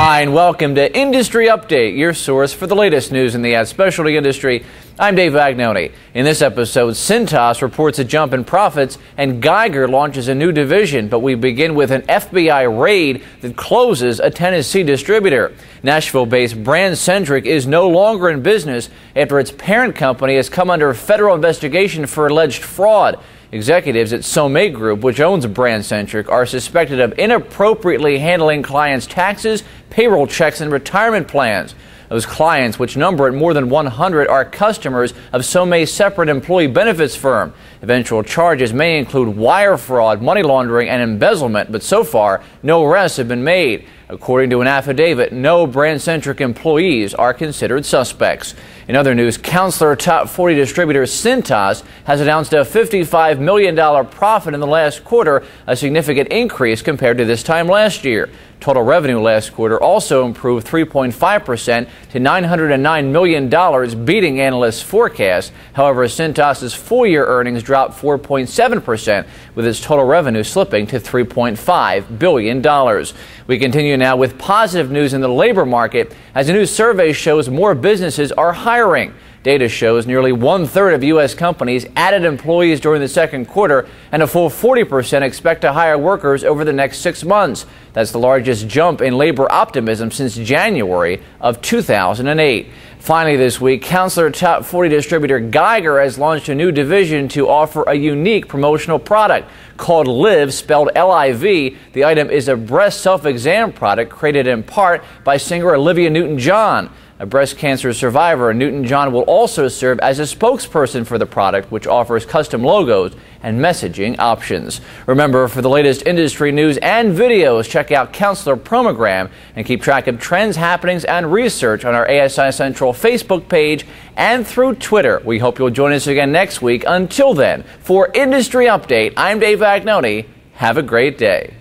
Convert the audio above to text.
Hi, and welcome to Industry Update, your source for the latest news in the ad specialty industry. I'm Dave Vagnoni. In this episode, Cintas reports a jump in profits and Geiger launches a new division, but we begin with an FBI raid that closes a Tennessee distributor. Nashville-based BrandCentric is no longer in business after its parent company has come under federal investigation for alleged fraud. Executives at Sommet Group, which owns BrandCentric, are suspected of inappropriately handling clients' taxes, payroll checks, and retirement plans. Those clients, which number at more than 100, are customers of Sommet's separate employee benefits firm. Eventual charges may include wire fraud, money laundering, and embezzlement, but so far, no arrests have been made. According to an affidavit, no BrandCentric employees are considered suspects. In other news, Counselor Top 40 distributor Cintas has announced a $55 million profit in the last quarter, a significant increase compared to this time last year. Total revenue last quarter also improved 3.5% to $909 million, beating analysts' forecasts. However, Cintas' full-year earnings dropped 4.7%, with its total revenue slipping to $3.5 billion. We continue now with positive news in the labor market, as a new survey shows more businesses are hiring. Data shows nearly one-third of U.S. companies added employees during the second quarter, and a full 40% expect to hire workers over the next 6 months. That's the largest jump in labor optimism since January of 2008. Finally this week, Counselor Top 40 distributor Geiger has launched a new division to offer a unique promotional product called Liv, spelled L-I-V. The item is a breast self-exam product created in part by singer Olivia Newton-John. A breast cancer survivor, Newton-John will also serve as a spokesperson for the product, which offers custom logos and messaging options. Remember, for the latest industry news and videos, check out Counselor Promogram and keep track of trends, happenings, and research on our ASI Central Facebook page and through Twitter. We hope you'll join us again next week. Until then, for Industry Update, I'm Dave Vagnoni. Have a great day.